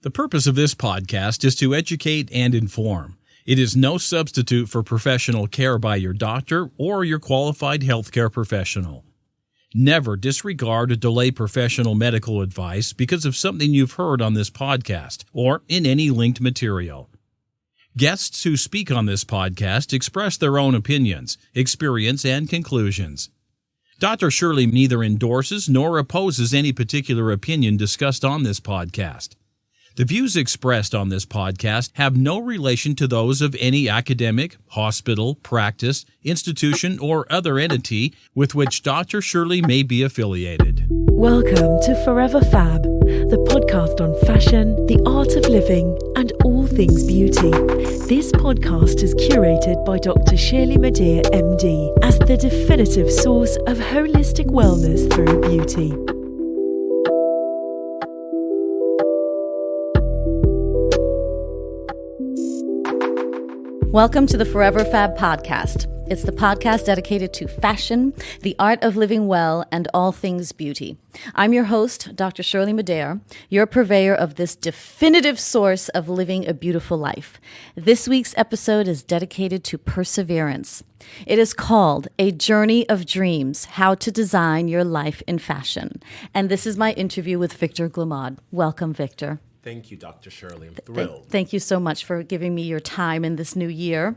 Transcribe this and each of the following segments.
The purpose of this podcast is to educate and inform. It is no substitute for professional care by your doctor or your qualified healthcare professional. Never disregard or delay professional medical advice because of something you've heard on this podcast or in any linked material. Guests who speak on this podcast express their own opinions, experience, and conclusions. Dr. Shirley neither endorses nor opposes any particular opinion discussed on this podcast. The views expressed on this podcast have no relation to those of any academic, hospital, practice, institution, or other entity with which Dr. Shirley may be affiliated. Welcome to Forever Fab, the podcast on fashion, the art of living, and all things beauty. This podcast is curated by Dr. Shirley Madhere, MD, as the definitive source of holistic wellness through beauty. Welcome to the Forever Fab podcast. It's the podcast dedicated to fashion, the art of living well, and all things beauty. I'm your host, Dr. Shirley Madhere, your purveyor of this definitive source of living a beautiful life. This week's episode is dedicated to perseverance. It is called A Journey of Dreams, How to Design Your Life in Fashion. And this is my interview with Victor Glemaund. Welcome, Victor. Thank you, Dr. Shirley. I'm thrilled. Thank you so much for giving me your time in this new year.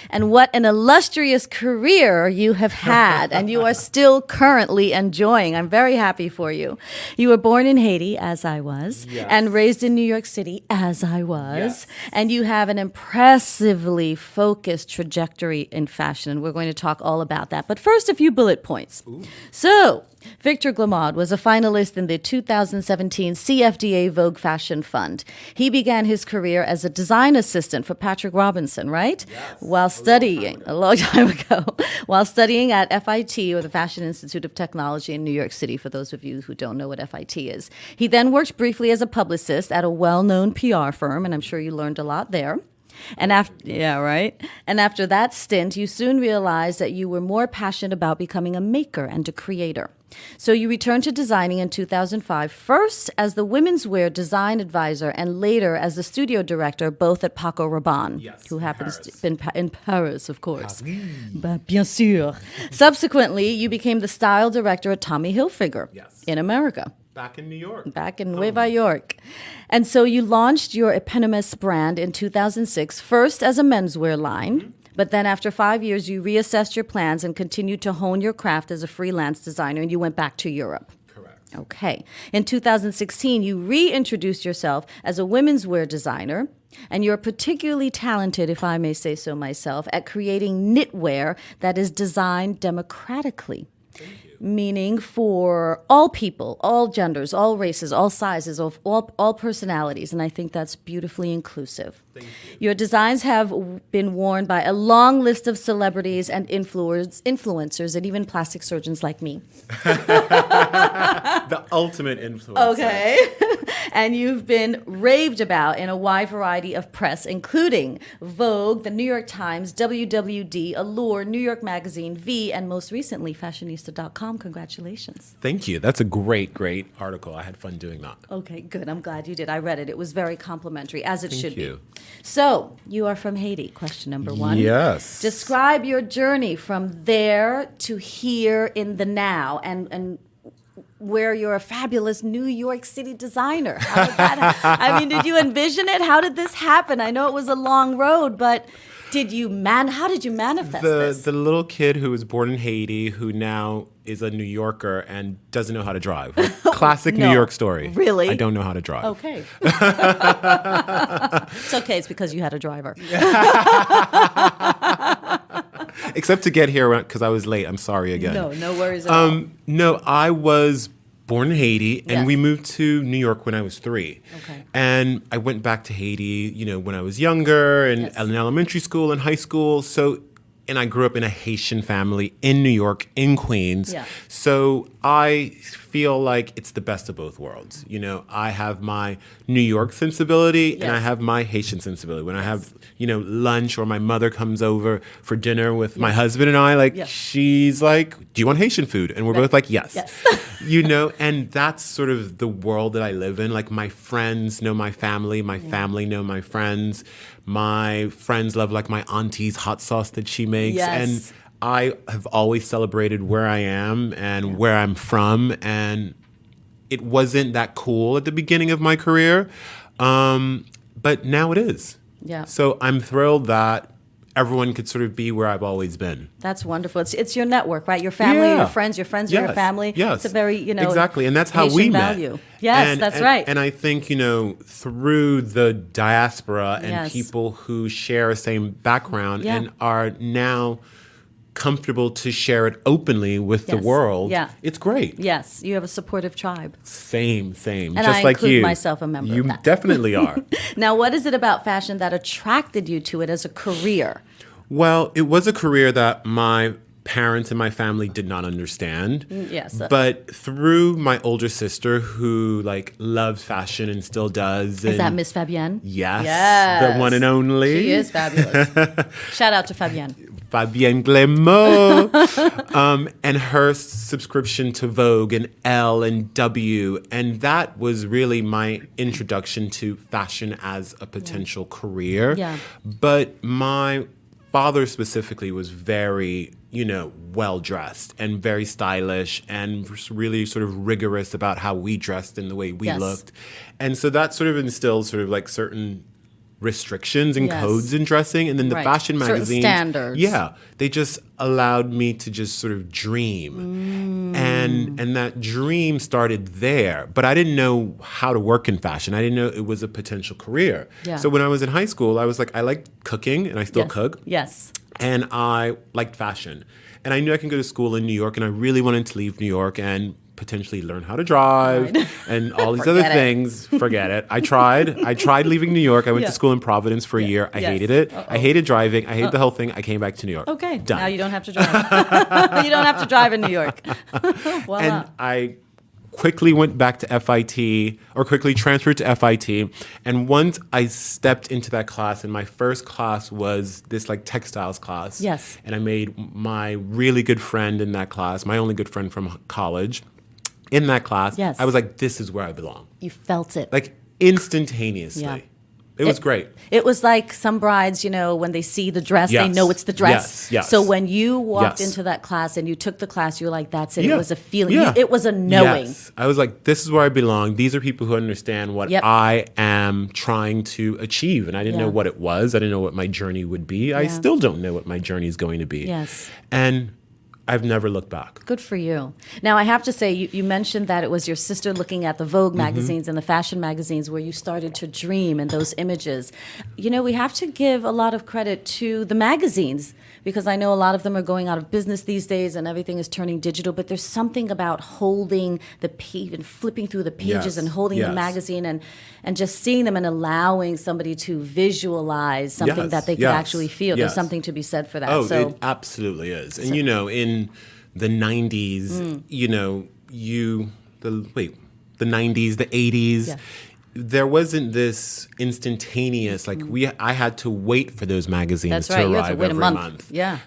And what an illustrious career you have had, and you are still currently enjoying. I'm very happy for you. You were born in Haiti, as I was, Yes. and raised in New York City, as I was. Yes. And you have an impressively focused trajectory in fashion, and we're going to talk all about that. But first, a few bullet points. Ooh. So, Victor Glemaund was a finalist in the 2017 CFDA Vogue Fashion Fund. He began his career as a design assistant for Patrick Robinson, right? Yes. While studying, a long time ago, while studying at FIT, or the Fashion Institute of Technology in New York City, for those of you who don't know what FIT is. He then worked briefly as a publicist at a well-known PR firm, and I'm sure you learned a lot there. And after that stint, you soon realized that you were more passionate about becoming a maker and a creator. So you returned to designing in 2005, first as the women's wear design advisor and later as the studio director, both at Paco Rabanne, Yes, who in happens Paris. to be in Paris, of course. Bien sûr. Subsequently, you became the style director at Tommy Hilfiger Yes. in America. Back in New York. Back in Nueva York. And so you launched your eponymous brand in 2006, first as a menswear line, but then after 5 years, you reassessed your plans and continued to hone your craft as a freelance designer, and you went back to Europe. Correct. Okay. In 2016, you reintroduced yourself as a women's wear designer, and you're particularly talented, if I may say so myself, at creating knitwear that is designed democratically. Meaning for all people, all genders, all races, all sizes, of all personalities. And I think that's beautifully inclusive. Thank you. Your designs have been worn by a long list of celebrities and influencers and even plastic surgeons like me. The ultimate influencer. Okay. And you've been raved about in a wide variety of press, including Vogue, the New York Times, WWD, Allure, New York Magazine, V, and most recently, Fashionista.com. Congratulations. Thank you. That's a great article. I had fun doing that. Okay, good. I'm glad you did. I read it. It was very complimentary, as it should you. be. So, you are from Haiti, question number one. Yes. Describe your journey from there to here in the now, and where you're a fabulous New York City designer. How did that did you envision it? How did this happen? I know it was a long road, but how did you manifest this? The little kid who was born in Haiti who now is a New Yorker and doesn't know how to drive. Classic No. New York story. Really? I don't know how to drive. Okay. It's okay. It's because you had a driver. Except to get here because I was late. I'm sorry again. No worries at all. No, I was born in Haiti, and Yes. we moved to New York when I was 3. Okay. And I went back to Haiti, when I was younger, and Yes. in elementary school and high school. So and I grew up in a Haitian family in New York, in Queens. Yeah. So I feel like it's the best of both worlds. You know, I have my New York sensibility and I Yes. have my Haitian sensibility. When I have, you know, lunch or my mother comes over for dinner with my husband and I, like, Yes. she's like, do you want Haitian food? And we're both like, yes. Yes. You know, and that's sort of the world that I live in. Like, my friends know my family family know my friends. My friends love, like, my auntie's hot sauce that she makes. Yes. And I have always celebrated where I am and where I'm from. And it wasn't that cool at the beginning of my career. But now it is. Yeah. So I'm thrilled that everyone could sort of be where I've always been. That's wonderful. It's your network, right? Your family, Yeah. your friends are your family. Yes. It's a very, exactly. And that's how we Haitian met. value. Yes, that's right. And I think, through the diaspora and Yes. people who share the same background Yeah. and are now comfortable to share it openly with the Yes. world, Yeah. it's great. Yes, you have a supportive tribe. Same. And Just I like include you. myself a member You of that. definitely are. Now, what is it about fashion that attracted you to it as a career? Well, it was a career that my parents and my family did not understand. Yes. But through my older sister who loves fashion and still does. Is that Miss Fabienne? Yes. Yes. The one and only. She is fabulous. Shout out to Fabienne. Fabienne Glemaund. And her subscription to Vogue and Elle and W. And that was really my introduction to fashion as a potential career. Yeah. But my father specifically was very, well dressed and very stylish and really sort of rigorous about how we dressed and the way we Yes. looked. And so that sort of instilled sort of like certain restrictions and Yes. codes in dressing. And then the Right. fashion Certain magazines. standards. Yeah. They just allowed me to just sort of dream. And that dream started there. But I didn't know how to work in fashion. I didn't know it was a potential career. Yeah. So when I was in high school, I was like, I liked cooking and I still Yes. cook. Yes. And I liked fashion. And I knew I could go to school in New York, and I really wanted to leave New York and potentially learn how to drive and all these other Forget it. things. Forget it. I tried leaving New York. I went Yeah. to school in Providence for a year. I Yes. hated it. Uh-oh. I hated driving. I hated the whole thing. I came back to New York. Okay. Done. Now you don't have to drive. You don't have to drive in New York. Voila. And I quickly went back to FIT or quickly transferred to FIT. And once I stepped into that class, and my first class was this textiles class. Yes. And I made my really good friend in that class, my only good friend from college, in that class. Yes. I was like, this is where I belong. You felt it. Instantaneously. Yeah. It was great. It was like some brides, when they see the dress, they Yes. know it's the dress. Yes. So when you walked Yes. into that class and you took the class, you were like, that's it. Yeah. It was a feeling. Yeah. It was a knowing. Yes. I was like, this is where I belong. These are people who understand what Yep. I am trying to achieve. And I didn't Yeah. know what it was. I didn't know what my journey would be. I Yeah. still don't know what my journey is going to be. Yes. And I've never looked back. Good for you. Now, I have to say, you mentioned that it was your sister looking at the Vogue magazines and the fashion magazines where you started to dream in those images. We have to give a lot of credit to the magazines because I know a lot of them are going out of business these days and everything is turning digital, but there's something about holding the page and flipping through the pages Yes. and holding the Yes. magazine and just seeing them and allowing somebody to visualize something Yes. that they could Yes. actually feel. There's Yes. something to be said for that. Oh, So it absolutely is. And in the 90s, the 90s, the 80s, Yeah. there wasn't this instantaneous, I had to wait for those magazines That's to right. You had to arrive wait a every month. Yeah.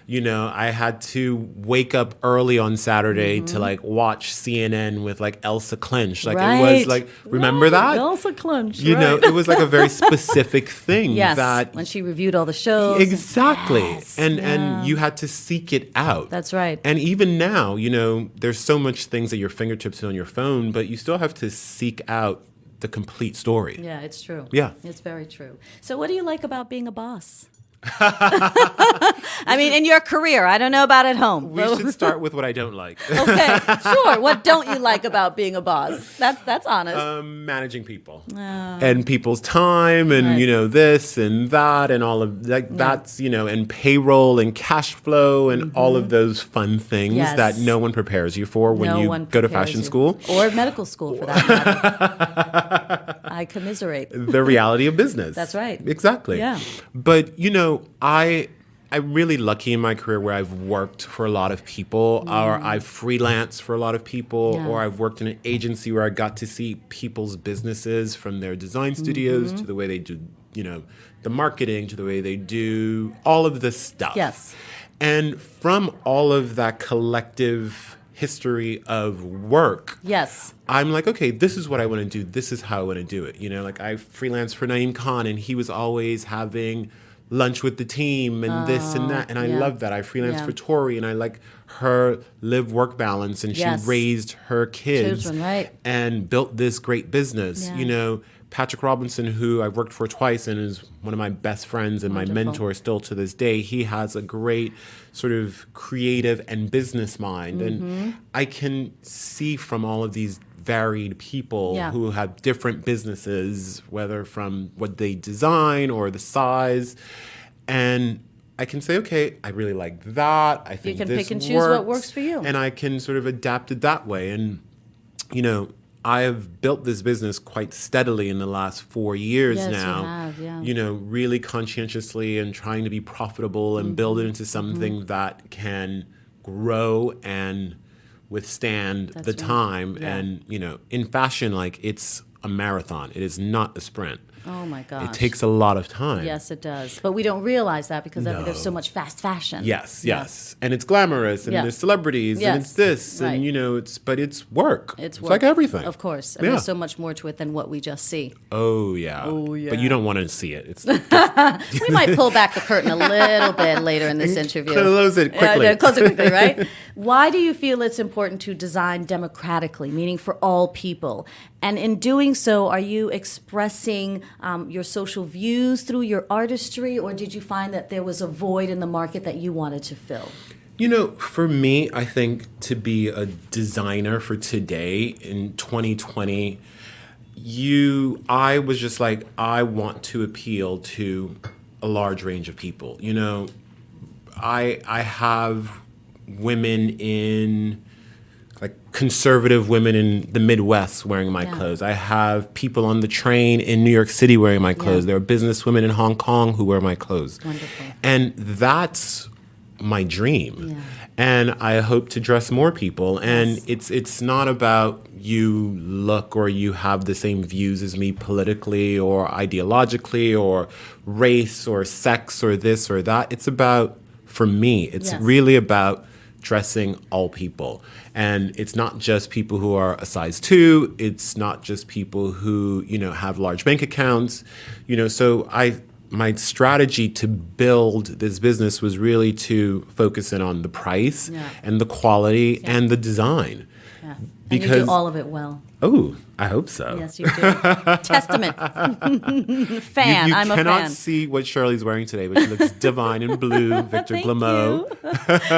I had to wake up early on Saturday to watch CNN with Elsa Clinch. It was remember that? Elsa Clinch. It was a very specific thing Yes, that when she reviewed all the shows. Exactly. Yes, and yeah. you had to seek it out. That's right. And even now, there's so much things at your fingertips on your phone, but you still have to seek out the complete story. Yeah, it's true. Yeah. It's very true. So what do you like about being a boss? I mean, in your career, I don't know about at home. We should start with what I don't like. Okay, sure. What don't you like about being a boss? That's honest. Managing people and people's time and, Right. this and that and all of that. That's, and payroll and cash flow and all of those fun things Yes. that no one prepares you for when No you one go to prepares fashion you. school. Or medical school, for that matter. I commiserate. The reality of business. That's right. Exactly. Yeah. But, I I'm really lucky in my career where I've worked for a lot of people, or I've freelanced for a lot of people, or I've worked in an agency where I got to see people's businesses from their design studios to the way they do, the marketing, to the way they do all of this stuff. Yes. And from all of that collective history of work, Yes. I'm like, okay, this is what I want to do. This is how I want to do it. Like I freelanced for Naeem Khan, and he was always having lunch with the team and this and that. And I love that. I freelanced for Tori, and I like her live-work balance, and she raised her kids Children, right. and built this great business. Yeah. Patrick Robinson, who I've worked for twice and is one of my best friends and my mentor still to this day, he has a great sort of creative and business mind. And I can see from all of these varied people who have different businesses, whether from what they design or the size. And I can say, okay, I really like that. I think You can this pick and choose what works for you. And I can sort of adapt it that way. And, I have built this business quite steadily in the last 4 years now. You have, yeah. Really conscientiously and trying to be profitable and build it into something that can grow and withstand the time. Yeah. And, in fashion, like it's a marathon. It is not a sprint. Oh my gosh. It takes a lot of time. Yes, it does. But we don't realize that because there's so much fast fashion. Yes. And it's glamorous, and there's celebrities, and it's this, and but it's work. It's work. like everything. Of course. And there's so much more to it than what we just see. Oh yeah. But you don't want to see it. It's We might pull back the curtain a little bit later in this interview. Close it quickly. Close it quickly, right? Why do you feel it's important to design democratically, meaning for all people? And in doing so, are you expressing your social views through your artistry, or did you find that there was a void in the market that you wanted to fill? For me, I think to be a designer for today in 2020, I was just like, I want to appeal to a large range of people. I have women in conservative women in the Midwest wearing my clothes. I have people on the train in New York City wearing my clothes. There are business women in Hong Kong who wear my clothes. Wonderful. And that's my dream. Yeah. And I hope to dress more people. And it's not about you look or you have the same views as me politically or ideologically or race or sex or this or that. It's about, for me, it's really about dressing all people. And it's not just people who are a size 2. It's not just people who, have large bank accounts. So my strategy to build this business was really to focus in on the price and the quality and the design. Yeah. Because and you do all of it well. Oh, I hope so. Yes, you do. Testament. Fan. You I'm a fan. cannot see what Shirley's wearing today, but she looks divine in blue. Victor Glemaund.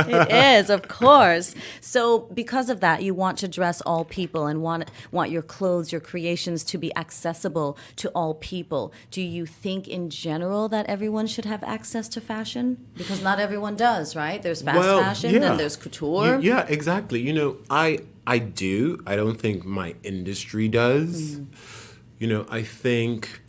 It is, of course. So because of that, you want to dress all people and want your clothes, your creations to be accessible to all people. Do you think in general that everyone should have access to fashion? Because not everyone does, right? There's fast fashion, then there's couture. Yeah, exactly. I do. I don't think my industry does. I think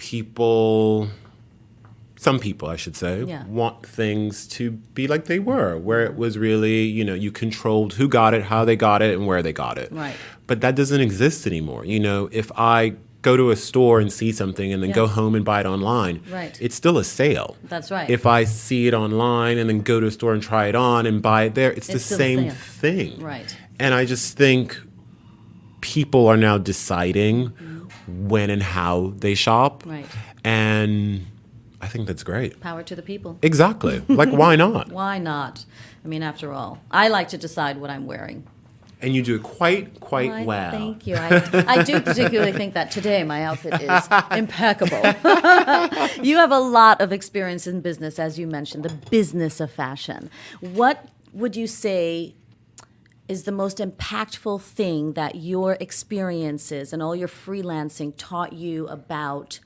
some people, I should say, want things to be like they were, where it was really, you controlled who got it, how they got it, and where they got it. Right. But that doesn't exist anymore. If I go to a store and see something and then go home and buy it online, it's still a sale. That's right. If I see it online and then go to a store and try it on and buy it there, it's the same thing. Right. And I just think people are now deciding when and how they shop. Right. And I think that's great. Power to the people. Exactly. Why not? Why not? I mean, after all, I like to decide what I'm wearing. And you do it quite well. Thank you. I do particularly think that today my outfit is impeccable. You have a lot of experience in business, as you mentioned, the business of fashion. What would you say is the most impactful thing that your experiences and all your freelancing taught you about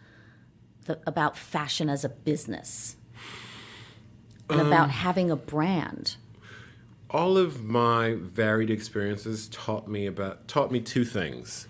fashion as a business and about having a brand? All of my varied experiences taught me 2 things: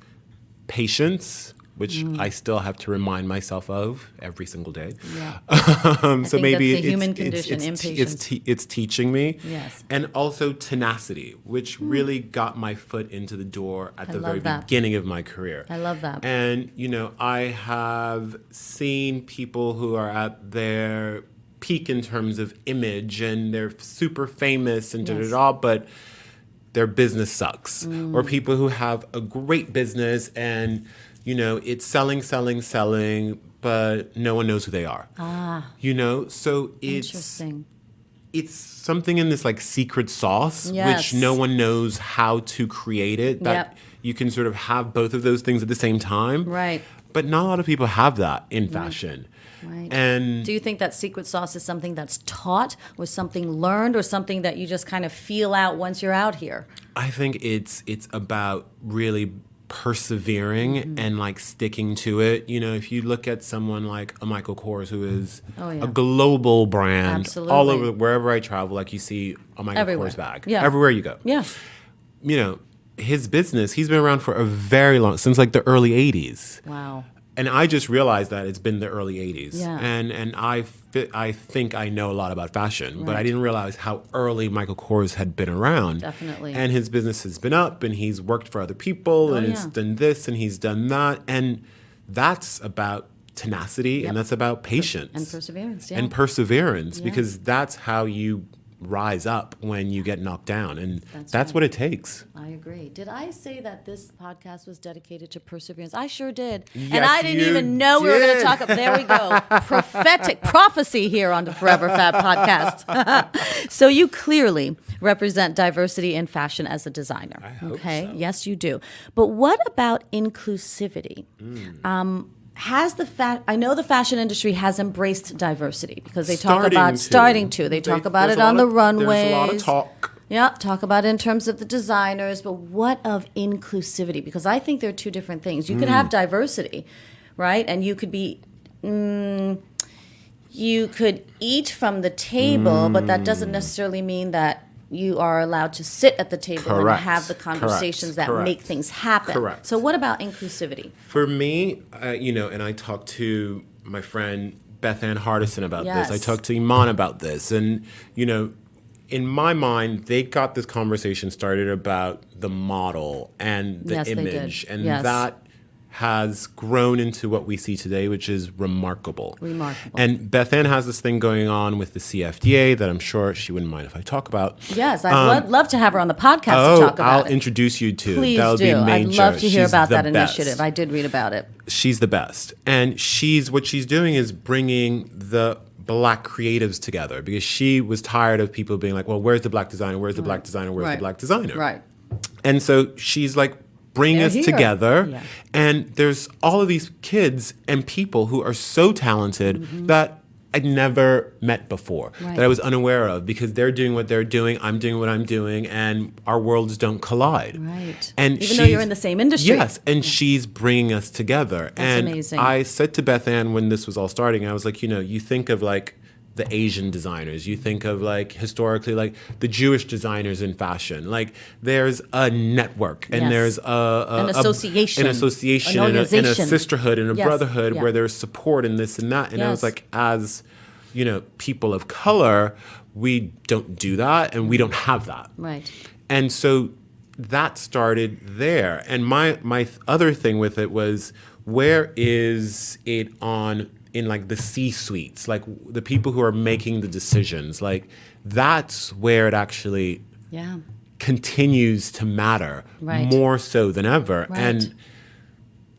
patience which I still have to remind myself of every single day. Yeah. So maybe that's a human condition, impatience. It's teaching me. Yes. And also tenacity, which really got my foot into the door at the very beginning of my career. I love that. And, I have seen people who are at their peak in terms of image and they're super famous and but their business sucks. Or people who have a great business and, it's selling, but no one knows who they are. So it's Interesting. It's something in this like secret sauce, Yes. which no one knows how to create it. That you can sort of have both of those things at the same time. Right. But not a lot of people have that in fashion. Right. And do you think that secret sauce is something that's taught or something learned or something that you just kind of feel out once you're out here? I think it's about really persevering and like sticking to it. If you look at someone like a Michael Kors, who is a global brand, Absolutely. all over, wherever I travel, like you see a Michael Everywhere. Kors bag. Yeah. Everywhere you go. Yeah. His business, he's been around for a very long, since like the early 80s. Wow. And I just realized that it's been the early 80s. Yeah. And I think I know a lot about fashion, but I Right. didn't realize how early Michael Kors had been around. Definitely. And his business has been up, and he's worked for other people, and he's done this, and he's done that. And that's about tenacity, and that's about patience. And perseverance, yeah. And perseverance, because that's how you rise up when you get knocked down. And that's what it takes. I agree. Did I say that this podcast was dedicated to perseverance? I sure did. Yes, and I didn't you even know we were going to did. talk about, there we go, prophetic prophecy here on the Forever Fab podcast. So you clearly represent diversity in fashion as a designer. I hope okay? so. Yes, you do. But what about inclusivity? I know the fashion industry has embraced diversity because they talk about starting to. They talk about it on the runways. There's a lot of talk. Yeah, talk about it in terms of the designers, but what of inclusivity? Because I think they're two different things. You could have diversity, right? And you could be, you could eat from the table, but that doesn't necessarily mean that you are allowed to sit at the table and have the conversations that make things happen. Correct. So what about inclusivity? For me, and I talked to my friend Beth Ann Hardison about this. I talked to Iman about this. And, in my mind, they got this conversation started about the model and the image. And that has grown into what we see today, which is remarkable. And Beth Ann has this thing going on with the CFDA that I'm sure she wouldn't mind if I talk about. Yes, I'd love to have her on the podcast to talk about I'll it. introduce you to. Please That'll do. be major. I'd love to hear She's about the that best. initiative. I did read about it. She's the best. And what she's doing is bringing the Black creatives together, because she was tired of people being like, well, where's the Black designer? Where's the Black designer? Where's the Black designer? Right. And so she's like, bring us together. And there's all of these kids and people who are so talented that I'd never met before, that I was unaware of, because they're doing what they're doing, I'm doing what I'm doing, and our worlds don't collide. Right. And even though you're in the same industry. Yes, and she's bringing us together. That's and amazing. I said to Beth Ann when this was all starting, I was like, you think of like the Asian designers, you think of like historically like the Jewish designers in fashion. Like there's a network and there's an association, and a sisterhood and a brotherhood where there's support and this and that. And I was like, as people of color, we don't do that and we don't have that. Right. And so that started there. And my other thing with it was, where is it in like the C-suites, like the people who are making the decisions? Like that's where it actually continues to matter more so than ever. And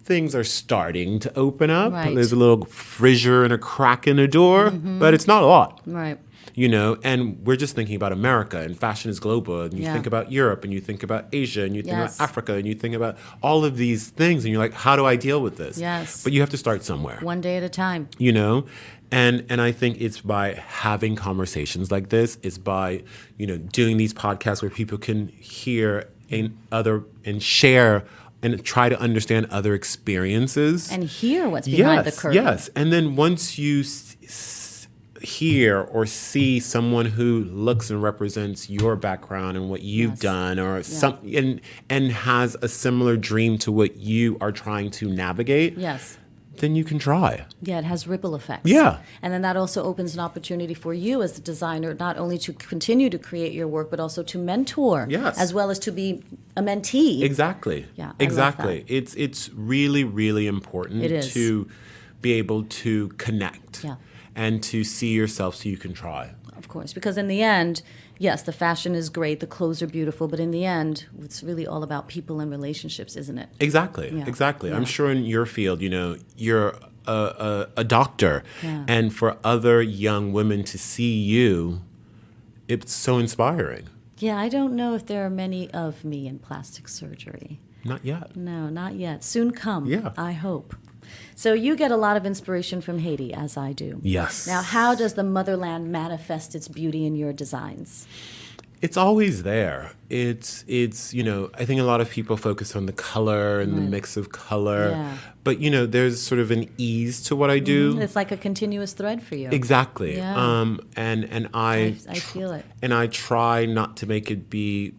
things are starting to open up. There's a little fissure and a crack in the door, but it's not a lot. Right. And we're just thinking about America, and fashion is global, and you think about Europe, and you think about Asia, and you think about Africa, and you think about all of these things, and you're like, how do I deal with this? Yes. But you have to start somewhere. One day at a time. And I think it's by having conversations like this, it's by, doing these podcasts where people can hear and share and try to understand other experiences. And hear what's behind the curtain. Yes. And then once you hear or see someone who looks and represents your background and what you've done, or and has a similar dream to what you are trying to navigate, then you can try. Yeah, it has ripple effects. Yeah. And then that also opens an opportunity for you as a designer, not only to continue to create your work, but also to mentor, as well as to be a mentee. Exactly. Yeah, exactly. It's really, really important to be able to connect and to see yourself so you can try. Of course, because in the end, yes, the fashion is great, the clothes are beautiful, but in the end, it's really all about people and relationships, isn't it? Exactly, exactly. I'm sure in your field, you're a doctor, and for other young women to see you, it's so inspiring. Yeah, I don't know if there are many of me in plastic surgery. Not yet. No, not yet. Soon come, Yeah. I hope. So you get a lot of inspiration from Haiti, as I do. Yes. Now, how does the motherland manifest its beauty in your designs? It's always there. It's I think a lot of people focus on the color and the mix of color, but there's sort of an ease to what I do. It's like a continuous thread for you. Exactly. Yeah. And I feel it. And I try not to make it be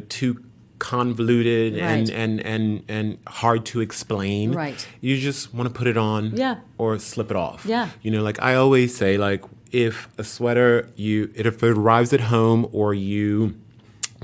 too convoluted and hard to explain. Right. You just want to put it on or slip it off. Yeah. Like I always say, like, if a sweater, if it arrives at home or you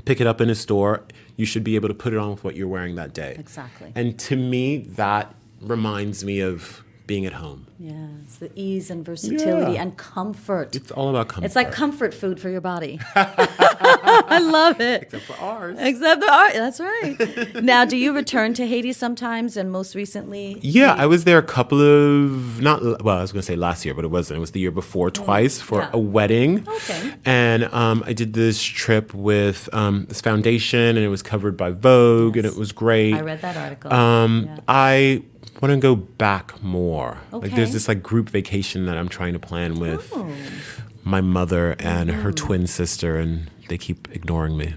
pick it up in a store, you should be able to put it on with what you're wearing that day. Exactly. And to me, that reminds me of being at home. Yeah, it's the ease and versatility and comfort. It's all about comfort. It's like comfort food for your body. I love it. Except for ours. Except for ours. That's right. Now, do you return to Haiti sometimes, and most recently? Yeah, I was there a couple of, I was going to say last year, but it wasn't. It was the year before, twice for a wedding. Okay. And I did this trip with this foundation, and it was covered by Vogue, and it was great. I read that article. I want to go back more. Okay. Like there's this like group vacation that I'm trying to plan with my mother and her twin sister, and they keep ignoring me.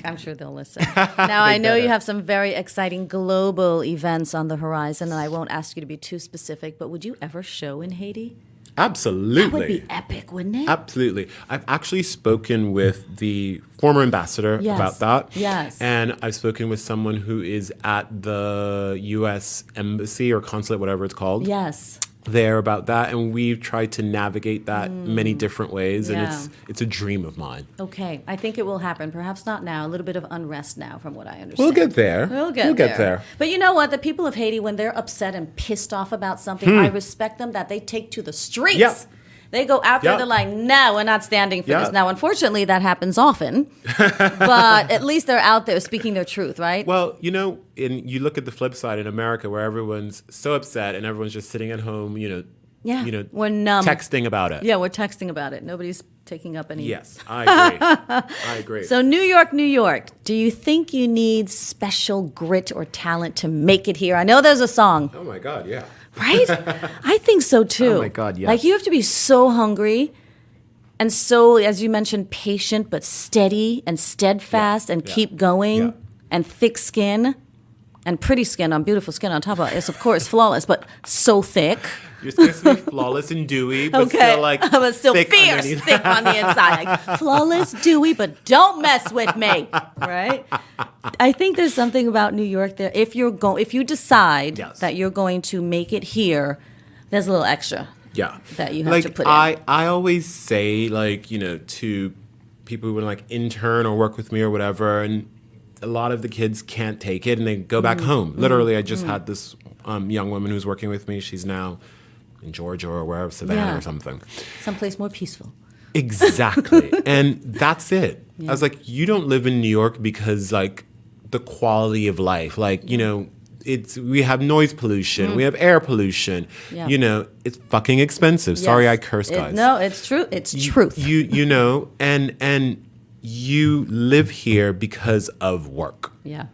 I'm sure they'll listen. Now, I know you have some very exciting global events on the horizon, and I won't ask you to be too specific, but would you ever show in Haiti? Absolutely. That would be epic, wouldn't it? Absolutely. I've actually spoken with the former ambassador about that. Yes. And I've spoken with someone who is at the U.S. Embassy or consulate, whatever it's called. Yes. There about that, and we've tried to navigate that many different ways, and it's a dream of mine. Okay, I think it will happen. Perhaps not now. A little bit of unrest now, from what I understand. We'll get there. We'll get there. But you know what? The people of Haiti, when they're upset and pissed off about something, I respect them that they take to the streets. Yep. They go out there, they're like, no, we're not standing for this. Now, unfortunately, that happens often, but at least they're out there speaking their truth, right? Well, and you look at the flip side in America, where everyone's so upset and everyone's just sitting at home, we're numb. Texting about it. Yeah, we're texting about it. Nobody's taking up any. Yes, I agree. I agree. So New York, do you think you need special grit or talent to make it here? I know there's a song. Oh my God, yeah. Right? I think so too. Oh my God, yes. Like you have to be so hungry and so, as you mentioned, patient but steady and steadfast and keep going and thick skin and pretty skin on beautiful skin on top of it. It's of course flawless, but so thick. You're supposed to be flawless and dewy, but still but still thick fierce, underneath. thick on the inside. Like, flawless, dewy, but don't mess with me, right? I think there's something about New York there. If you decide that you're going to make it here, there's a little extra. Yeah. That you have to put in. I always say, to people who want to intern or work with me or whatever, and a lot of the kids can't take it and they go back home. Literally, I just had this young woman who's working with me. She's now in Georgia or wherever, Savannah or something. Someplace more peaceful. Exactly. And that's it. I was like, you don't live in New York because, the quality of life, we have noise pollution, we have air pollution, it's fucking expensive. Yes. Sorry, I curse, guys. No, it's true. It's truth. And you live here because of work. Yeah.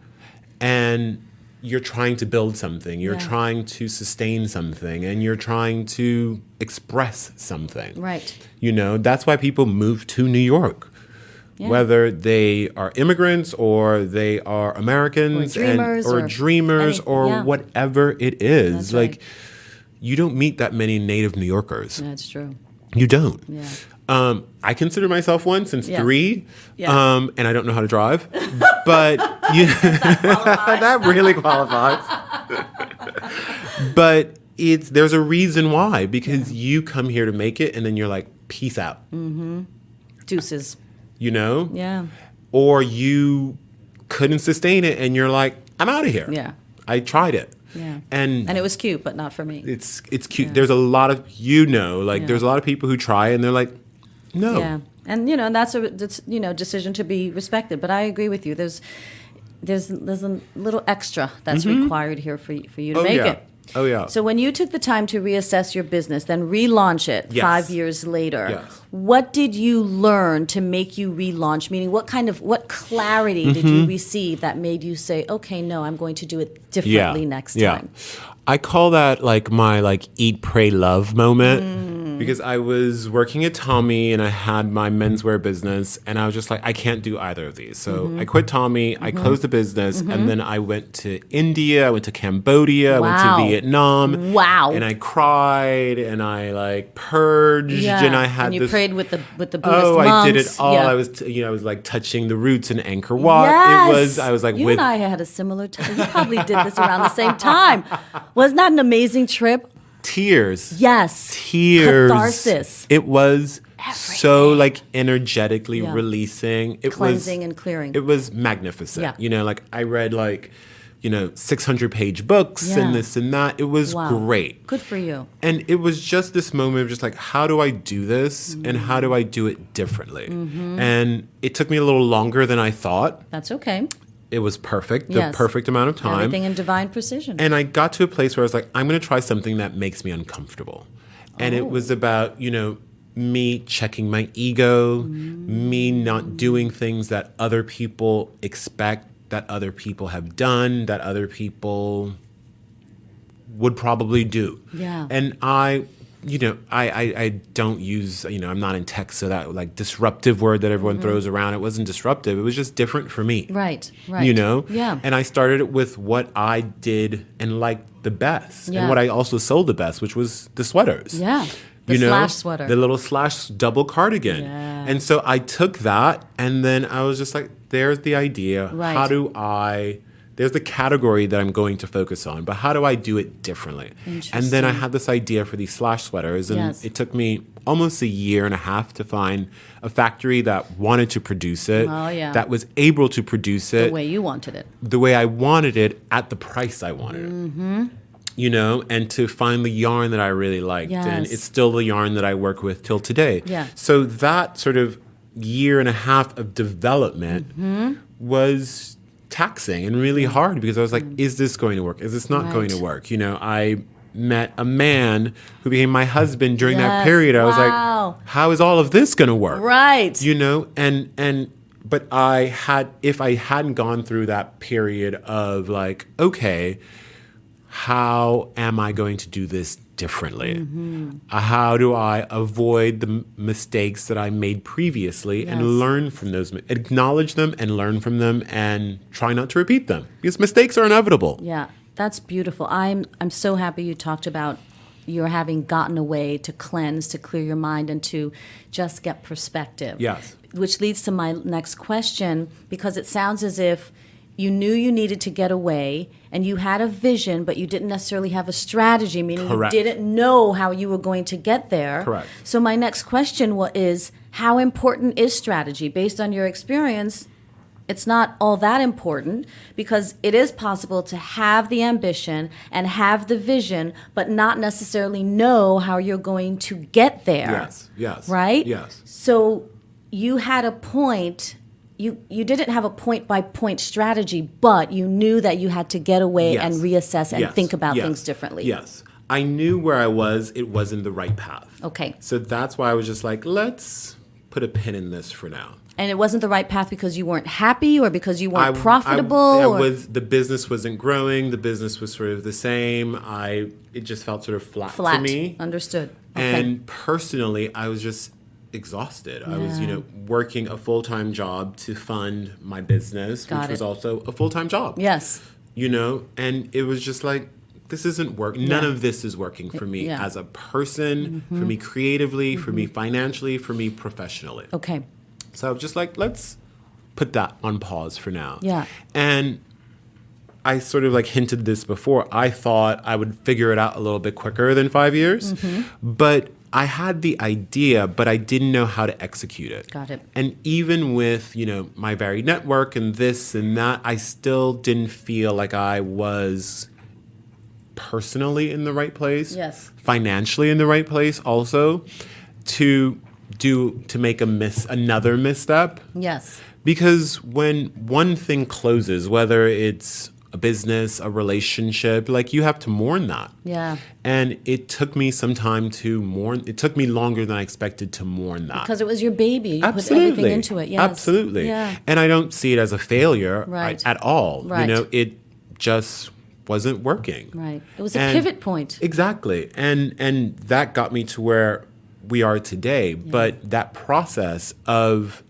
And you're trying to build something, you're trying to sustain something, and you're trying to express something. Right. That's why people move to New York. Yeah. Whether they are immigrants or they are Americans or dreamers or whatever it is. That's right. you don't meet that many native New Yorkers. That's true. You don't. Yeah. I consider myself one since Yes. 3, Yeah. and I don't know how to drive, but that really qualifies. But there's a reason why, because you come here to make it, and then you're like, peace out. Deuces. You know? Yeah. Or you couldn't sustain it, and you're like, I'm out of here. Yeah. I tried it. Yeah. And it was cute, but not for me. it's cute. There's a lot of, there's a lot of people who try and they're like, no. Yeah. And that's a decision to be respected. But I agree with you. There's a little extra that's required here for you to make it. Oh yeah. So when you took the time to reassess your business, then relaunch it Yes. 5 years later, Yes. what did you learn to make you relaunch? Meaning, what clarity did you receive that made you say, okay, no, I'm going to do it differently next time? I call that like my eat, pray, love moment. Because I was working at Tommy and I had my menswear business, and I was just like, I can't do either of these. So I quit Tommy, I closed the business, and then I went to India, I went to Cambodia, I went Wow. to Vietnam. Wow. And I cried and I purged and I had and you this. prayed with the Buddhist Oh, monks. I did it all. Yeah. I was, I was like touching the roots in Angkor Wat. Yes. I was like, you with and I had a similar time. You probably did this around the same time. Wasn't that an amazing trip? tears. Yes. Tears. Catharsis. It was so energetically Yeah. releasing. It Cleansing was, and clearing. It was magnificent. Yeah. I read 600-page books Yeah. and this and that. It was Wow. great. Good for you. And it was just this moment of just how do I do this and how do I do it differently? And it took me a little longer than I thought. That's okay. It was perfect, the Yes. perfect amount of time. Everything in divine precision. And I got to a place where I was like, I'm going to try something that makes me uncomfortable. And it was about, me checking my ego, me not doing things that other people expect, that other people have done, that other people would probably do. Yeah. And I don't use, I'm not in tech, so that disruptive word that everyone throws around, it wasn't disruptive. It was just different for me. Right. Yeah. And I started it with what I did and liked the best, Yeah. and what I also sold the best, which was the sweaters. Yeah. The slash sweater. The little slash double cardigan. Yeah. And so I took that, and then I was just like, there's the idea. Right. There's the category that I'm going to focus on, but how do I do it differently? And then I had this idea for these slash sweaters, and Yes. it took me almost a year and a half to find a factory that wanted to produce it, Oh, yeah. that was able to produce it The way you wanted it. the way I wanted it at the price I wanted it. And to find the yarn that I really liked. And Yes. it's still the yarn that I work with till today. Yeah. So that sort of year and a half of development was taxing and really hard, because I was like, is this going to work? Is this not going to work? I met a man who became my husband during that Yes. period. I was Wow. like, how is all of this going to work? Right. But if I hadn't gone through that period of okay, how am I going to do this differently? How do I avoid the mistakes that I made previously Yes. and learn from those, acknowledge them and learn from them and try not to repeat them, because mistakes are inevitable. Yeah, that's beautiful. I'm so happy you talked about your having gotten away to cleanse, to clear your mind, and to just get perspective. Yes. Which leads to my next question, because it sounds as if you knew you needed to get away and you had a vision, but you didn't necessarily have a strategy, meaning Correct. you didn't know how you were going to get there. Correct. So my next question is, how important is strategy? Based on your experience, it's not all that important, because it is possible to have the ambition and have the vision, but not necessarily know how you're going to get there. Yes. Right? Yes. So you had a point. You didn't have a point-by-point strategy, but you knew that you had to get away and reassess and think about things differently. Yes. I knew where I was. It wasn't the right path. Okay. So that's why I was just like, let's put a pin in this for now. And it wasn't the right path because you weren't happy, or because you weren't profitable? The business wasn't growing. The business was sort of the same. It just felt sort of flat to me. Understood. Okay. And personally, I was just exhausted. I was, working a full-time job to fund my business, which was also a full-time job. Yes. And it was just like, this isn't working. None of this is working for me as a person, for me creatively, for me financially, for me professionally. Okay. So I'm just like, let's put that on pause for now. Yeah. And I sort of like hinted this before. I thought I would figure it out a little bit quicker than 5 years. But I had the idea, but I didn't know how to execute it. Got it. And even with, my varied network and this and that, I still didn't feel like I was personally in the right place. Yes. Financially in the right place also to make another misstep. Yes. Because when one thing closes, whether it's a business, a relationship, like you have to mourn that. Yeah. And it took me some time to mourn. It took me longer than I expected to mourn that. Because it was your baby. You Absolutely. put everything into it. Yes. Absolutely. Yeah. And I don't see it as a failure at all. Right. It just wasn't working. Right. It was a pivot point. Exactly. And that got me to where we are today. Yeah. But that process of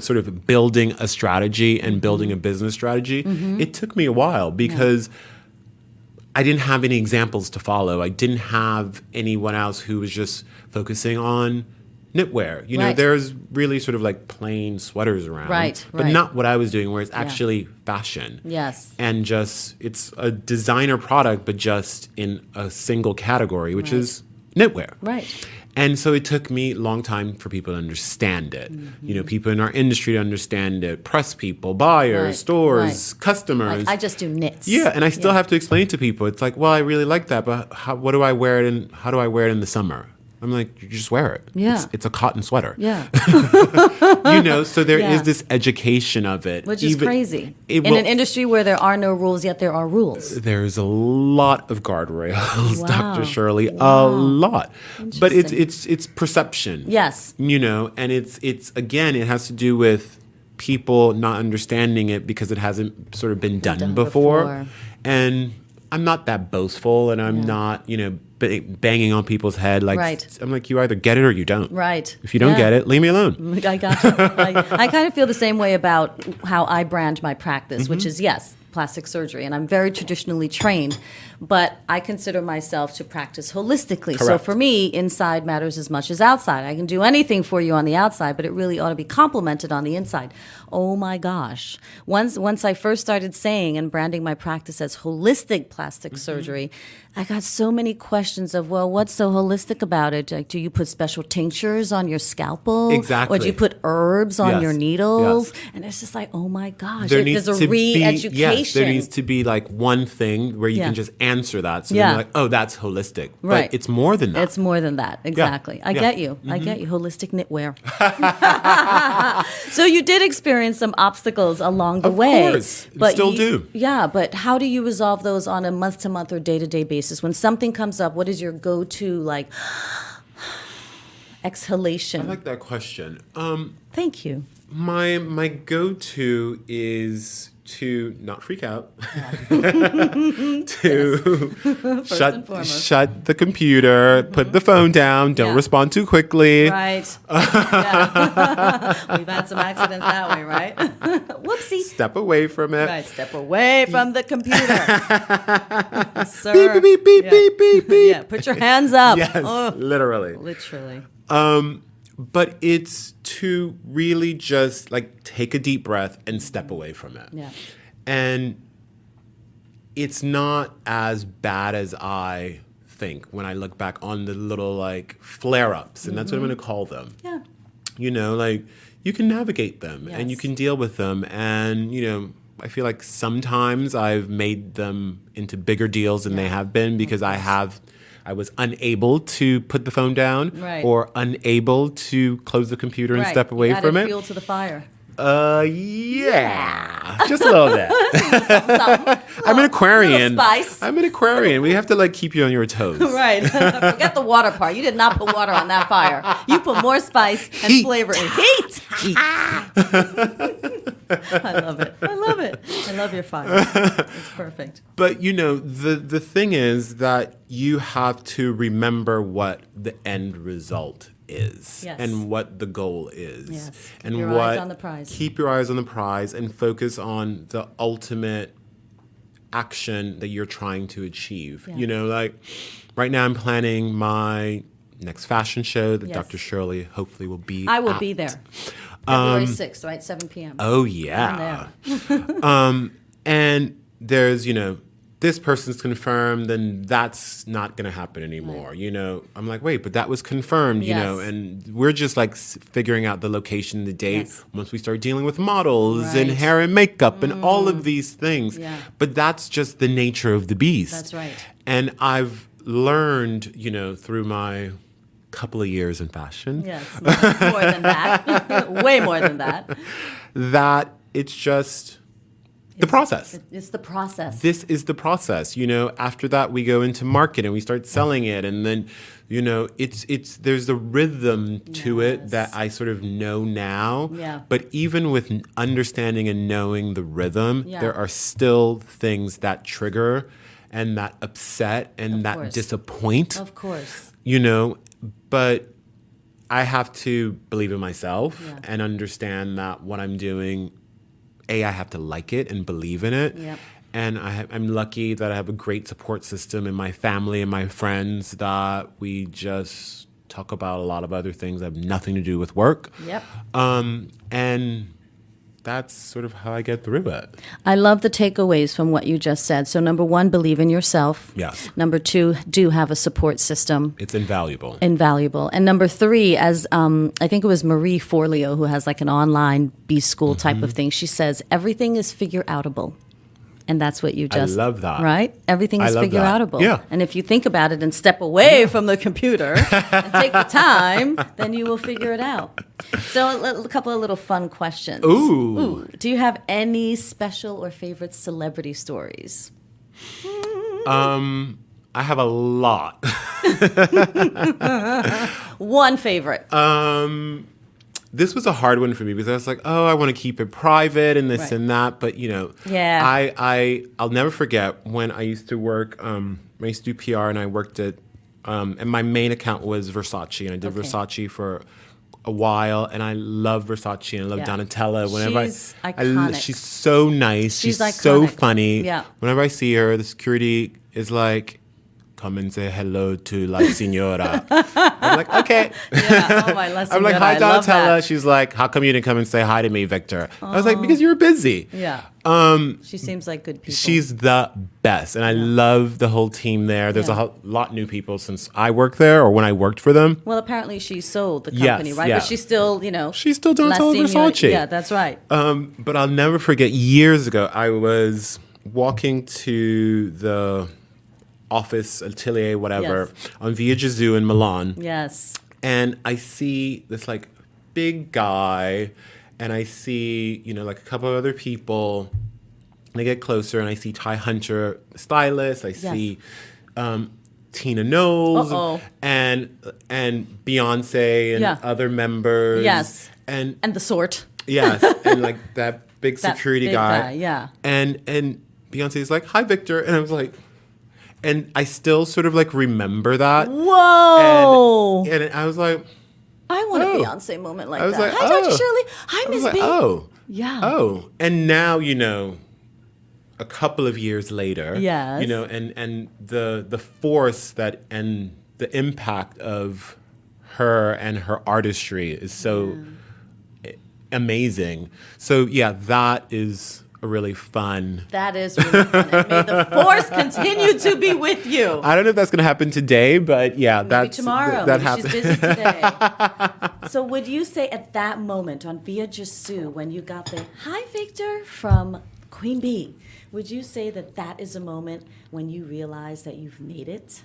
sort of building a strategy and building a business strategy, it took me a while because I didn't have any examples to follow. I didn't have anyone else who was just focusing on knitwear. There's really sort of like plain sweaters around. Right. But not what I was doing, where it's actually fashion. Yes. And just, it's a designer product, but just in a single category, which is knitwear. Right. And so it took me a long time for people to understand it. People in our industry to understand it. Press people, buyers, stores, customers. I just do knits. Yeah, and I still have to explain to people. It's like, well, I really like that, but how do I wear it in the summer? I'm like, you just wear it. Yeah. It's a cotton sweater. Yeah. So there is this education of it. Which is crazy. In an industry where there are no rules, yet there are rules. There's a lot of guardrails, Wow. Dr. Shirley. Wow. A lot. But it's perception. Yes. And it's again, it has to do with people not understanding it because it hasn't sort of been done before. And I'm not that boastful, and I'm not, banging on people's head. Like, I'm like, you either get it or you don't. Right. If you don't get it, leave me alone. I got you. I kind of feel the same way about how I brand my practice, which is, plastic surgery. And I'm very traditionally trained, but I consider myself to practice holistically. Correct. So for me, inside matters as much as outside. I can do anything for you on the outside, but it really ought to be complemented on the inside. Oh my gosh. Once I first started saying and branding my practice as holistic plastic surgery, I got so many questions of, well, what's so holistic about it? Like, do you put special tinctures on your scalpel? Exactly. Or do you put herbs on your needles? Yes. And it's just like, oh my gosh, There's a re-education. There needs to be like one thing where you can just answer that. So then you're like, oh, that's holistic. Right. But it's more than that. It's more than that. Exactly. I get you. I get you. Holistic knitwear. So you did experience some obstacles along the way. Of course. Still do. Yeah, but how do you resolve those on a month-to-month or day-to-day basis? When something comes up, what is your go-to, exhalation? I like that question. Thank you. My go-to is to not freak out, to shut the computer, put the phone down, don't respond too quickly. Right. We've had some accidents that way, right? Whoopsie. Step away from it. Right, step away from the computer. Sir. Beep, beep, beep, beep, beep, beep. Yeah, put your hands up. Yes, literally. Literally. But it's to really just take a deep breath and step away from it. Yeah. And it's not as bad as I think when I look back on the little flare-ups, and that's what I'm going to call them. Yeah. You can navigate them and you can deal with them. And, I feel like sometimes I've made them into bigger deals than they have been because I was unable to put the phone down or unable to close the computer and step away from it. Fuel to the fire. Yeah. Just a little bit. Something. I'm an Aquarian. Spice. I'm an Aquarian. We have to keep you on your toes. Right. Forget the water part. You did not put water on that fire. You put more spice and flavor in heat. I love it. I love your fire. It's perfect. But the thing is that you have to remember what the end result is and what the goal is. Yes. And keep your eyes on the prize. Keep your eyes on the prize and focus on the ultimate action that you're trying to achieve. Yeah. You know, like right now I'm planning my next fashion show that Yes. Dr. Shirley hopefully will be I will at. be there. February 6th, right? 7 p.m. Oh, yeah. And there's, this person's confirmed, then that's not going to happen anymore. Right. I'm like, wait, but that was confirmed, Yes. and we're just like figuring out the location, the date, Yes. once we start dealing with models and Right. hair and makeup and all of these things. Yeah. But that's just the nature of the beast. That's right. And I've learned, through my couple of years in fashion, Yes, more than that. Way more than that. that it's just the process. It's the process. This is the process. After that we go into market and we start selling it, and then it's there's a rhythm to it that I sort of know now. Yeah. But even with understanding and knowing the rhythm, Yeah. there are still things that trigger and that upset and Of that course. disappoint. Of course. But I have to believe in myself Yeah. and understand that what I'm doing, I have to like it and believe in it. Yep. And I'm lucky that I have a great support system in my family and my friends that we just talk about a lot of other things that have nothing to do with work. Yep. And that's sort of how I get through it. I love the takeaways from what you just said. So number 1, believe in yourself. Yes. Number 2, do have a support system. It's invaluable. Invaluable. And number 3, as I think it was Marie Forleo who has like an online B-school type of thing. She says, everything is figure-outable. And that's what you just... love that. Right? Everything I is love that. figure-outable. Yeah. And if you think about it and step away from the computer and take the time, then you will figure it out. So a couple of little fun questions. Ooh. Do you have any special or favorite celebrity stories? I have a lot. One favorite. This was a hard one for me because I was like, oh, I want to keep it private and this Right. and that. But, Yeah. I'll never forget when I used to work, I used to do PR and I worked at, and my main account was Versace. And I did Okay. Versace for a while. And I love Versace and I love Yeah. Donatella. She's iconic. She's so nice. She's so iconic. funny. Yeah. Whenever I see her, the security is like, come and say hello to La Signora. I'm like, okay. Yeah. Oh, my lesson. I'm like, hi, I love Donatella. that. She's like, how come you didn't come and say hi to me, Victor? I was like, because you were busy. Yeah. She seems like good people. She's the best. And I love the whole team there. There's Yeah. a lot new people since I worked there or when I worked for them. Well, apparently she sold the Yes, company, right? yeah. But she's still, She's still La Donatella Signora- Versace. Yeah, that's right. But I'll never forget, years ago, I was walking to the office, atelier, whatever, Yes. on Via Gesù in Milan. Yes. And I see this like big guy, and I see, like a couple of other people. And I get closer and I see Ty Hunter, the stylist. I see Tina Knowles Uh-oh. and Beyonce and Yeah. other members. Yes. And And the sort. yes, and like that big That security big guy. guy, yeah. And Beyonce's like, "Hi, Victor," and I was like, and I still sort of like remember that. Whoa. And I was like, I want oh. a Beyonce moment like I was that. like, Hi, oh. Dr. Shirley. Hi, I was Miss like, B. oh, Yeah. oh, and now a couple of years later, Yes. and the force that and the impact of her and her artistry is so amazing. So yeah, that is a really fun. That is really fun. And may the force continue to be with you. I don't know if that's going to happen today, but yeah, Maybe that's tomorrow. That Maybe happens. she's busy today. So would you say at that moment on Via Gesù, when you got the "Hi, Victor" from Queen Bee, would you say that is a moment when you realize that you've made it?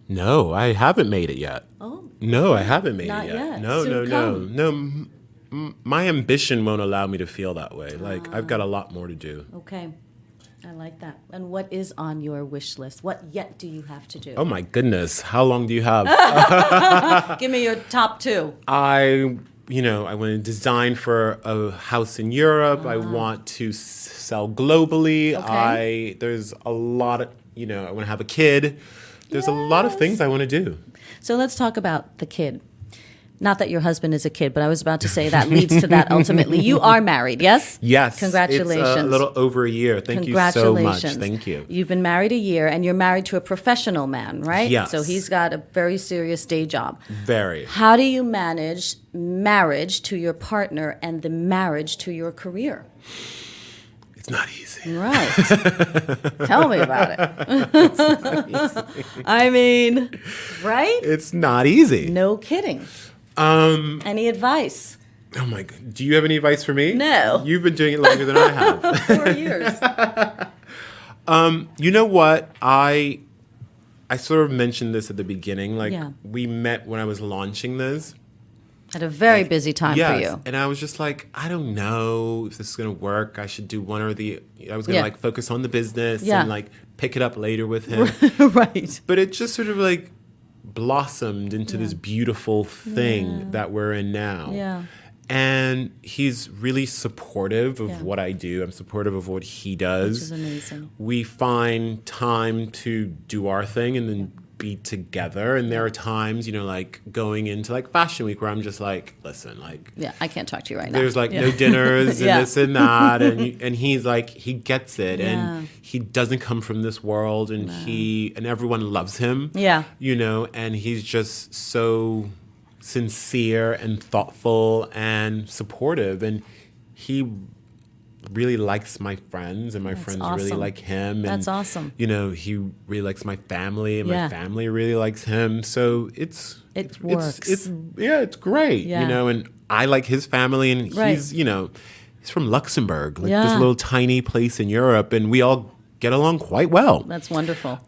No, I haven't made it yet. Oh. No, I haven't made Not it yet. yet. No, Soon no, come. no, no. My ambition won't allow me to feel that way. Like I've got a lot more to do. Okay. I like that. And what is on your wish list? What yet do you have to do? Oh my goodness, how long do you have? Give me your top 2. I want to design for a house in Europe. I want to sell globally. Okay. There's a lot of, I want to have a kid. There's a lot of things I want to do. So let's talk about the kid. Not that your husband is a kid, but I was about to say that leads to that ultimately. You are married, yes? Yes. Congratulations. It's a little over a year. Thank you so much. Thank you. You've been married a year, and you're married to a professional man, right? Yes. So he's got a very serious day job. Very. How do you manage marriage to your partner and the marriage to your career? It's not easy. Right. Tell me about it. It's not easy. I mean, right? It's not easy. No kidding. Any advice? Oh my God. Do you have any advice for me? No. You've been doing it longer than I have. 4 years. You know what? I sort of mentioned this at the beginning. Like, we met when I was launching this. Had a very busy time for you. And I was just like, I don't know if this is going to work. I should do one or the... I was going to, like, focus on the business and, like, pick it up later with him. Right. But it just sort of, like, blossomed into this beautiful thing that we're in now. Yeah. And he's really supportive of what I do. I'm supportive of what he does. Which is amazing. We find time to do our thing and then be together. And there are times, you know, like going into like Fashion Week where I'm just like, listen, like... Yeah, I can't talk to you right now. There's like no dinners and this and that. And he's like, he gets it. And he doesn't come from this world. And and everyone loves him. Yeah. You know, and he's just so sincere and thoughtful and supportive. And he really likes my friends, and my friends really like him. And, That's awesome. You know, he really likes my family, and my family really likes him. So it works. It's great. Yeah. You know, and I like his family, and he's, you know, he's from Luxembourg, like this little tiny place in Europe, and we all get along quite well. That's wonderful.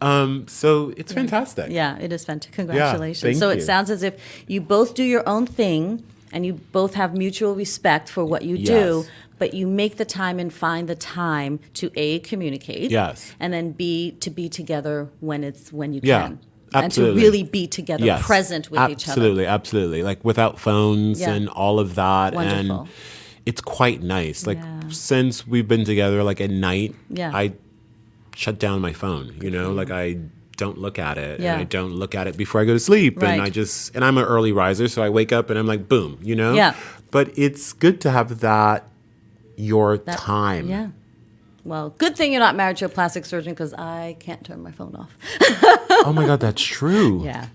So it's fantastic. Yeah, it is fantastic. Congratulations. Thank you. It sounds as if you both do your own thing, and you both have mutual respect for what you do. But you make the time and find the time to A, communicate, and then B, to be together when you can. Absolutely. And to really be together, present with each other. Absolutely. Like without phones and all of that. Wonderful. And it's quite nice. Like since we've been together, like at night, I shut down my phone, you know, like I don't look at it and I don't look at it before I go to sleep. And and I'm an early riser, so I wake up and I'm like, boom, you know? Yeah. But it's good to have that time. Yeah. Well, good thing you're not married to a plastic surgeon, because I can't turn my phone off. Oh my God, that's true. Yeah.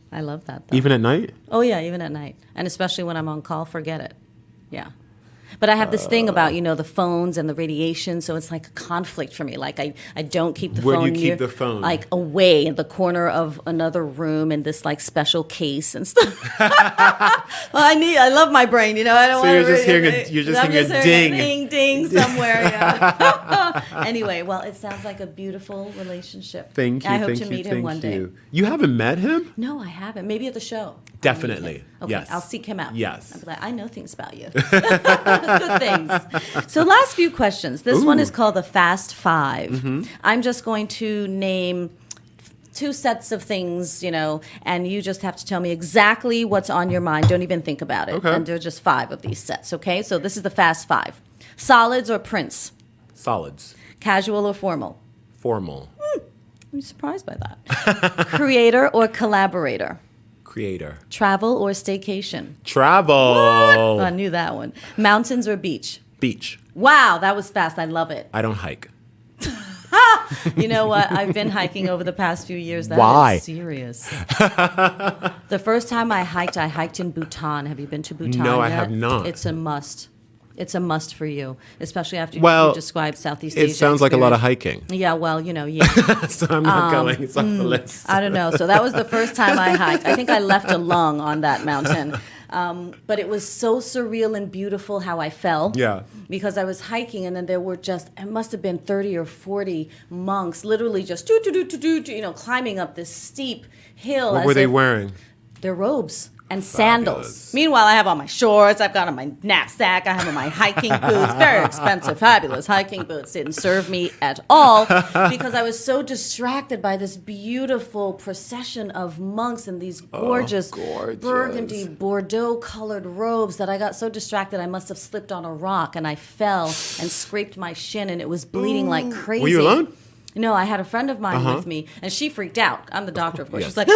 I love that, though. Even at night? Oh, yeah, even at night. And especially when I'm on call, forget it. Yeah. But I have this thing about, you know, the phones and the radiation, so it's like a conflict for me. Like, I don't keep the phone Where do you near, keep the phone? Like, away in the corner of another room in this, like, special case and stuff. Well, I love my brain, you know. I don't so want you're to... just hearing a ding. Ding, ding somewhere, yeah. Anyway, well, it sounds like a beautiful relationship. Thank you. I hope to meet him one day. You haven't met him? No, I haven't. Maybe at the show. Definitely. Okay, yes. I'll seek him out. Yes. I'll be like, I know things about you. Good things. So last few questions. This one is called the Fast Five. Mm-hmm. I'm just going to name 2 sets of things, you know, and you just have to tell me exactly what's on your mind. Don't even think about it. Okay. And there are just 5 of these sets, okay? So this is the Fast Five. Solids or prints? Solids. Casual or formal? Formal. I'm surprised by that. Creator or collaborator? Creator. Travel or staycation? Travel. Oh, I knew that one. Mountains or beach? Beach. Wow, that was fast. I love it. I don't hike. You know what? I've been hiking over the past few years. Why? That is serious. The first time I hiked in Bhutan. Have you been to Bhutan No, yet? I have not. It's a must. It's a must for you, especially after you described Southeast Asia. It sounds like a lot of hiking. Yeah, well, you know, so I'm not going. It's off the list. I don't know. So that was the first time I hiked. I think I left a lung on that mountain. But it was so surreal and beautiful how I fell. Yeah. Because I was hiking, and then there were it must have been 30 or 40 monks literally just you know, climbing up this steep hill. What were they wearing? Their robes and sandals. Meanwhile, I have on my shorts, I've got on my knapsack, I have on my hiking boots, very expensive, fabulous hiking boots. Didn't serve me at all because I was so distracted by this beautiful procession of monks in these gorgeous burgundy, Bordeaux-colored robes that I got so distracted I must have slipped on a rock, and I fell and scraped my shin, and it was bleeding like crazy. Were you alone? No, I had a friend of mine with me, and she freaked out. I'm the doctor, of course. Yes. She's like,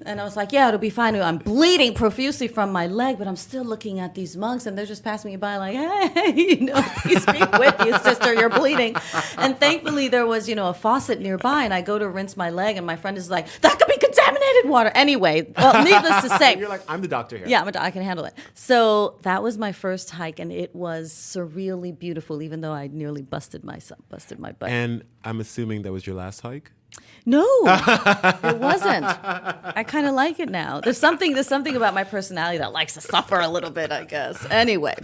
And I was like, yeah, it'll be fine. I'm bleeding profusely from my leg, but I'm still looking at these monks, and they're just passing me by like, hey, peace be with you, sister, you're bleeding. And thankfully, there was, a faucet nearby, and I go to rinse my leg, and my friend is like, that could be contaminated water. Anyway, well, needless to say. And you're like, I'm the doctor here. Yeah, I can handle it. So that was my first hike, and it was surreally beautiful, even though I nearly busted my butt. And I'm assuming that was your last hike? No, it wasn't. I kind of like it now. There's something about my personality that likes to suffer a little bit, I guess. Anyway,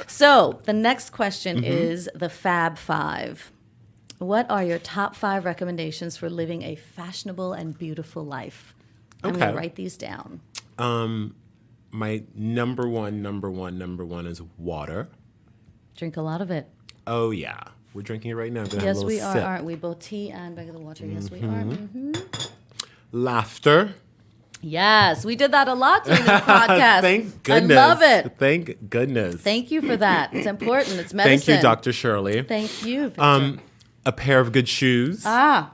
so the next question is the Fab Five. What are your top 5 recommendations for living a fashionable and beautiful life? I'm going to write these down. My number one is water. Drink a lot of it. Oh, yeah. We're drinking it right now. Yes, we are, aren't we? Both tea and regular water. Yes, we are. Laughter. Yes, we did that a lot during this podcast. Thank goodness. I love it. Thank goodness. Thank you for that. It's important. It's medicine. Thank you, Dr. Shirley. Thank you, Victor. A pair of good shoes. And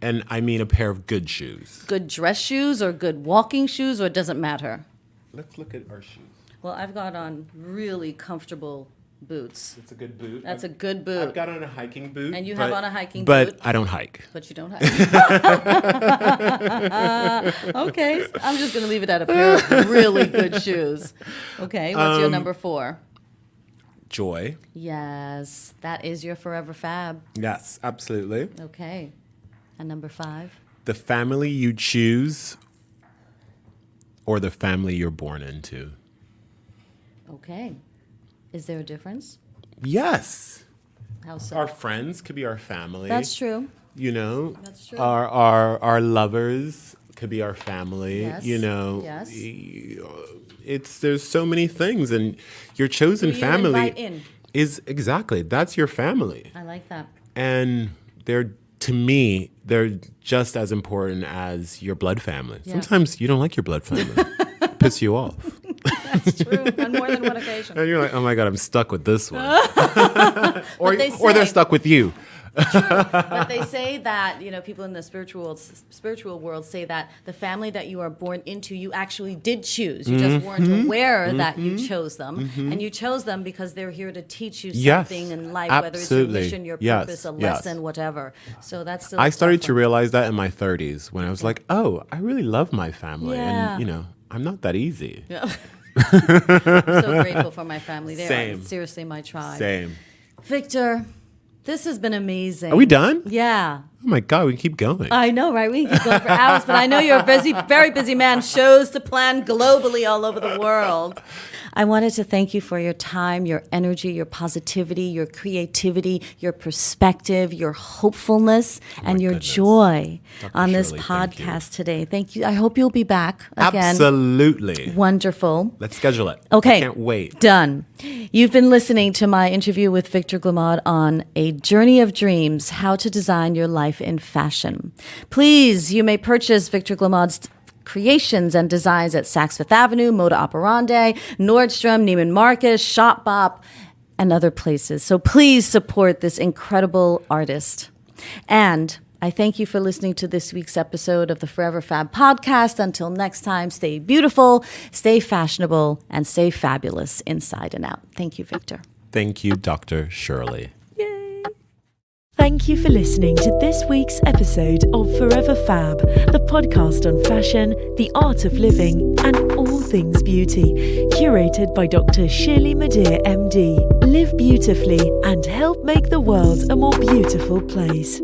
I mean a pair of good shoes. Good dress shoes or good walking shoes, or it doesn't matter? Let's look at our shoes. Well, I've got on really comfortable boots. It's a good boot. That's a good boot. I've got on a hiking boot. And you have on a hiking boot. But I don't hike. But you don't hike. Okay, I'm just going to leave it at a pair of really good shoes. Okay, what's your number 4? Joy. Yes, that is your forever fab. Yes, absolutely. Okay, and number 5? The family you choose or the family you're born into. Okay. Is there a difference? Yes. How so? Our friends could be our family. That's true. That's true. Our lovers could be our family. Yes. It's there's so many things, and your chosen family is exactly that's your family. I like that. And they're just as important as your blood family. Yeah. Sometimes you don't like your blood family. Piss you off. That's true. On more than one occasion. And you're like, oh my God, I'm stuck with this one. or they're stuck with you. But they say that, people in the spiritual world say that the family that you are born into, you actually did choose. You just weren't aware that you chose them. And you chose them because they're here to teach you something in life, whether it's your mission, your purpose, a lesson, whatever. So that's still I started to realize that in my 30s when I was like, oh, I really love my family. Yeah. And, I'm not that easy. Yeah. I'm so grateful for my family. They Same. are seriously my tribe. Same. Victor, this has been amazing. Are we done? Yeah. Oh my God, we can keep going. I know, right? We can keep going for hours, but I know you're a busy, very busy man. Shows to plan globally all over the world. I wanted to thank you for your time, your energy, your positivity, your creativity, your perspective, your hopefulness, and your joy on this podcast today. Thank you. I hope you'll be back again. Absolutely. Wonderful. Let's schedule it. Okay. I can't wait. Done. You've been listening to my interview with Victor Glemaund on A Journey of Dreams, How to Design Your Life in Fashion. Please, you may purchase Victor Glemaund's creations and designs at Saks Fifth Avenue, Moda Operandi, Nordstrom, Neiman Marcus, Shopbop, and other places. So please support this incredible artist. And I thank you for listening to this week's episode of the Forever Fab podcast. Until next time, stay beautiful, stay fashionable, and stay fabulous inside and out. Thank you, Victor. Thank you, Dr. Shirley. Thank you for listening to this week's episode of Forever Fab, the podcast on fashion, the art of living, and all things beauty, curated by Dr. Shirley Madhere, MD. Live beautifully and help make the world a more beautiful place.